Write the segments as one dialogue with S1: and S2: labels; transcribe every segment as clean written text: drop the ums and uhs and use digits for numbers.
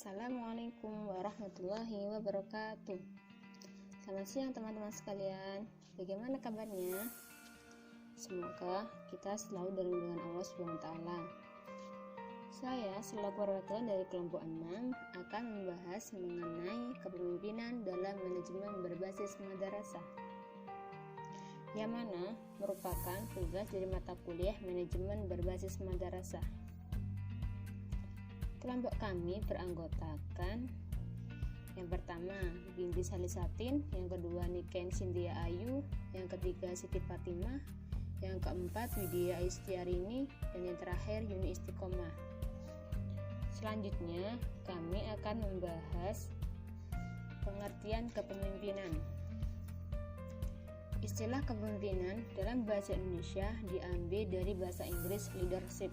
S1: Assalamualaikum warahmatullahi wabarakatuh. Selamat siang teman-teman sekalian. Bagaimana kabarnya? Semoga kita selalu dalam lindungan Allah SWT. Saya selaku perwakilan dari kelompok 6 akan membahas mengenai kepemimpinan dalam manajemen berbasis madrasah, yang mana merupakan tugas dari mata kuliah manajemen berbasis madrasah. Kelompok kami beranggotakan yang pertama Binti Salisatin, yang kedua Niken Cynthia Ayu, yang ketiga Siti Fatimah, yang keempat Widya Istiarini, dan yang terakhir Yuni Istiqomah. Selanjutnya kami akan membahas pengertian kepemimpinan. Istilah kepemimpinan dalam bahasa Indonesia diambil dari bahasa Inggris leadership.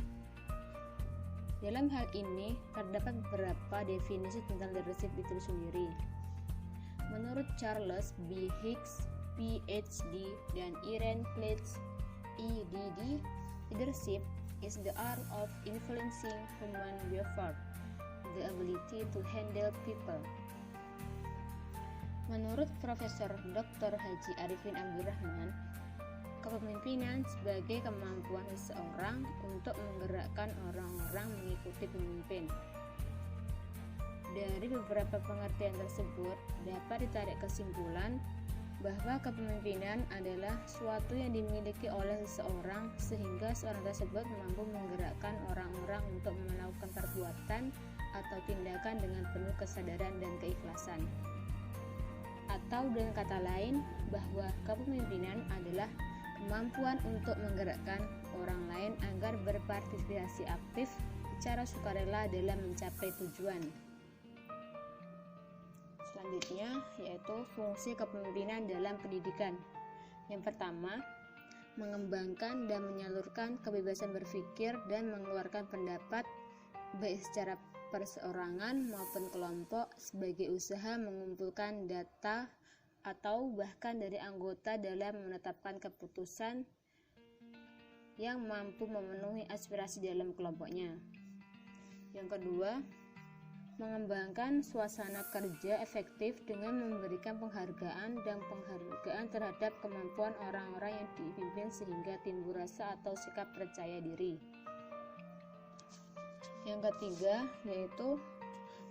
S1: Dalam hal ini, terdapat beberapa definisi tentang leadership itu sendiri. Menurut Charles B. Hicks, PhD, dan Irene Klotz, EDD, leadership is the art of influencing human behavior, the ability to handle people. Menurut Profesor Dr. Haji Arifin Abdurrahman, kepemimpinan sebagai kemampuan seseorang untuk menggerakkan orang-orang mengikuti pemimpin. Dari beberapa pengertian tersebut dapat ditarik kesimpulan bahwa kepemimpinan adalah suatu yang dimiliki oleh seseorang sehingga seorang tersebut mampu menggerakkan orang-orang untuk melakukan perbuatan atau tindakan dengan penuh kesadaran dan keikhlasan. Atau dengan kata lain, bahwa kepemimpinan adalah kemampuan untuk menggerakkan orang lain agar berpartisipasi aktif secara sukarela dalam mencapai tujuan. Selanjutnya yaitu fungsi kepemimpinan dalam pendidikan. Yang pertama, mengembangkan dan menyalurkan kebebasan berpikir dan mengeluarkan pendapat baik secara perseorangan maupun kelompok sebagai usaha mengumpulkan data atau bahkan dari anggota dalam menetapkan keputusan yang mampu memenuhi aspirasi dalam kelompoknya. Yang kedua, mengembangkan suasana kerja efektif dengan memberikan penghargaan terhadap kemampuan orang-orang yang dipimpin sehingga timbul rasa atau sikap percaya diri. Yang ketiga, yaitu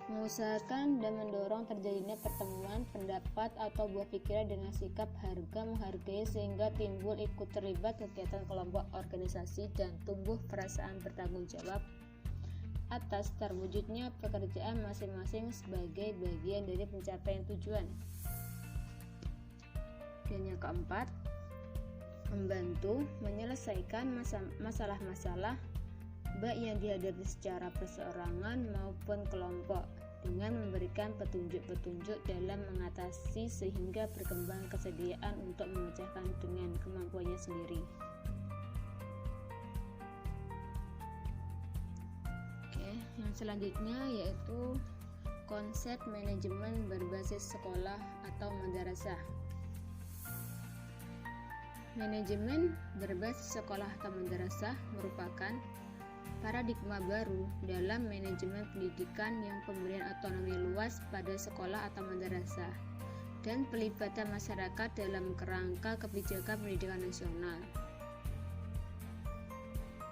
S1: mengusahakan dan mendorong terjadinya pertemuan pendapat atau buah pikiran dengan sikap menghargai sehingga timbul ikut terlibat kegiatan kelompok organisasi dan tumbuh perasaan bertanggung jawab atas terwujudnya pekerjaan masing-masing sebagai bagian dari pencapaian tujuan. Dan yang keempat, membantu menyelesaikan masalah-masalah baik yang dihadapi secara perseorangan maupun kelompok dengan memberikan petunjuk-petunjuk dalam mengatasi sehingga berkembang kesediaan untuk memecahkan dengan kemampuannya sendiri. Oke, yang selanjutnya yaitu konsep manajemen berbasis sekolah atau madrasah. Manajemen berbasis sekolah atau madrasah merupakan paradigma baru dalam manajemen pendidikan yang pemberian otonomi luas pada sekolah atau madrasah dan pelibatan masyarakat dalam kerangka kebijakan pendidikan nasional.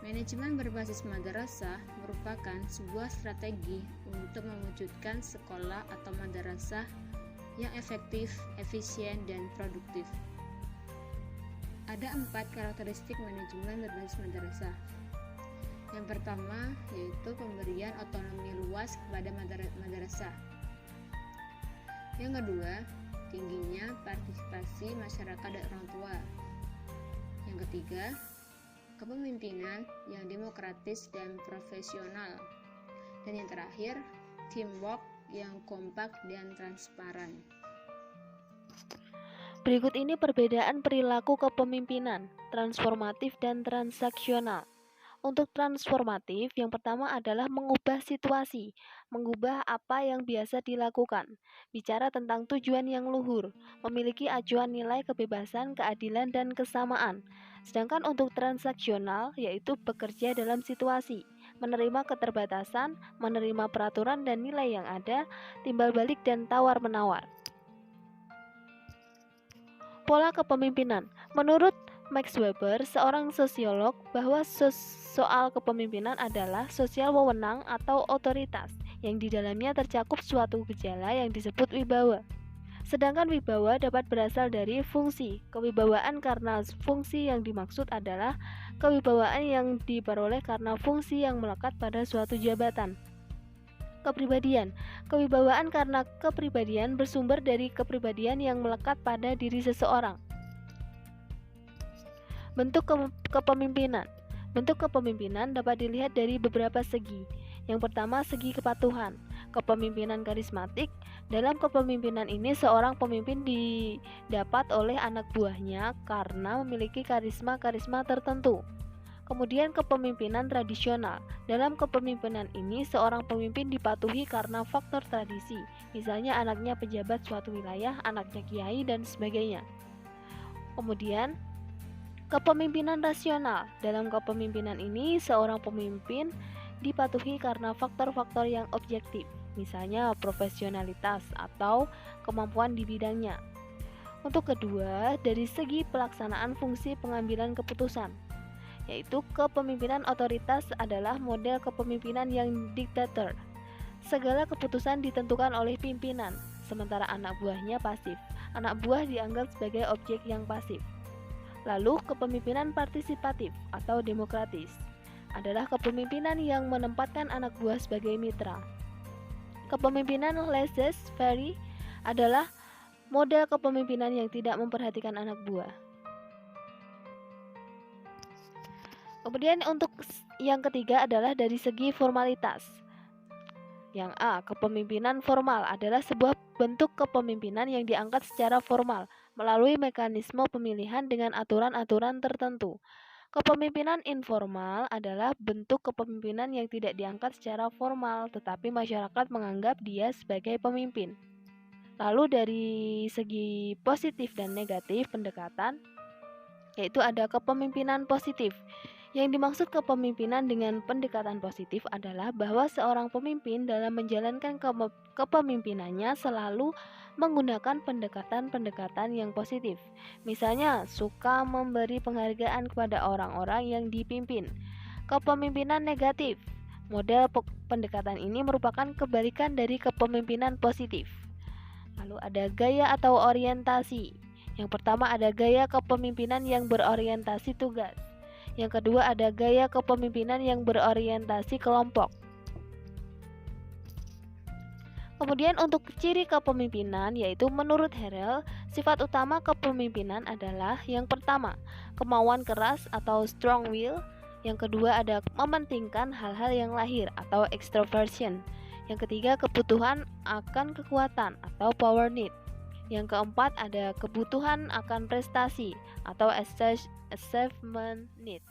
S1: Manajemen berbasis madrasah merupakan sebuah strategi untuk mewujudkan sekolah atau madrasah yang efektif, efisien, dan produktif. Ada 4 karakteristik manajemen berbasis madrasah. Yang pertama yaitu pemberian otonomi luas kepada madrasah. Yang kedua, tingginya partisipasi masyarakat dan orang tua. Yang ketiga, kepemimpinan yang demokratis dan profesional. Dan yang terakhir, teamwork yang kompak dan transparan.
S2: Berikut ini perbedaan perilaku kepemimpinan, transformatif dan transaksional. Untuk transformatif, yang pertama adalah mengubah situasi, mengubah apa yang biasa dilakukan, bicara tentang tujuan yang luhur, memiliki acuan nilai kebebasan, keadilan, dan kesamaan. Sedangkan untuk transaksional, yaitu bekerja dalam situasi, menerima keterbatasan, menerima peraturan dan nilai yang ada, timbal balik dan tawar-menawar. Pola kepemimpinan. Menurut Max Weber, seorang sosiolog, bahwa soal kepemimpinan adalah sosial wewenang atau otoritas yang di dalamnya tercakup suatu gejala yang disebut wibawa. Sedangkan wibawa dapat berasal dari fungsi. Kewibawaan karena fungsi yang dimaksud adalah kewibawaan yang diperoleh karena fungsi yang melekat pada suatu jabatan. Kepribadian. Kewibawaan karena kepribadian bersumber dari kepribadian yang melekat pada diri seseorang. Bentuk kepemimpinan. Bentuk kepemimpinan dapat dilihat dari beberapa segi. Yang pertama, segi kepatuhan. Kepemimpinan karismatik. Dalam kepemimpinan ini, seorang pemimpin didapat oleh anak buahnya karena memiliki karisma-karisma tertentu. Kemudian kepemimpinan tradisional. Dalam kepemimpinan ini, seorang pemimpin dipatuhi karena faktor tradisi. Misalnya anaknya pejabat suatu wilayah, anaknya kiai, dan sebagainya. Kemudian kepemimpinan rasional. Dalam kepemimpinan ini, seorang pemimpin dipatuhi karena faktor-faktor yang objektif, misalnya profesionalitas atau kemampuan di bidangnya. Untuk kedua, dari segi pelaksanaan fungsi pengambilan keputusan, yaitu kepemimpinan otoritas adalah model kepemimpinan yang diktator. Segala keputusan ditentukan oleh pimpinan, sementara anak buahnya pasif. Anak buah dianggap sebagai objek yang pasif. Lalu, kepemimpinan partisipatif atau demokratis adalah kepemimpinan yang menempatkan anak buah sebagai mitra. Kepemimpinan laissez-faire adalah model kepemimpinan yang tidak memperhatikan anak buah. Kemudian untuk yang ketiga adalah dari segi formalitas. Yang A, kepemimpinan formal adalah sebuah bentuk kepemimpinan yang diangkat secara formal melalui mekanisme pemilihan dengan aturan-aturan tertentu. Kepemimpinan informal adalah bentuk kepemimpinan yang tidak diangkat secara formal, tetapi masyarakat menganggap dia sebagai pemimpin. Lalu dari segi positif dan negatif pendekatan, yaitu ada kepemimpinan positif. Yang dimaksud kepemimpinan dengan pendekatan positif adalah bahwa seorang pemimpin dalam menjalankan kepemimpinannya selalu menggunakan pendekatan-pendekatan yang positif. Misalnya, suka memberi penghargaan kepada orang-orang yang dipimpin. Kepemimpinan negatif. Model pendekatan ini merupakan kebalikan dari kepemimpinan positif. Lalu ada gaya atau orientasi. Yang pertama ada gaya kepemimpinan yang berorientasi tugas. Yang kedua ada gaya kepemimpinan yang berorientasi kelompok. Kemudian untuk ciri kepemimpinan, yaitu menurut Harrell, sifat utama kepemimpinan adalah yang pertama, kemauan keras atau strong will. Yang kedua ada mementingkan hal-hal yang lahir atau extroversion. Yang ketiga kebutuhan akan kekuatan atau power need. Yang keempat ada kebutuhan akan prestasi atau achievement need.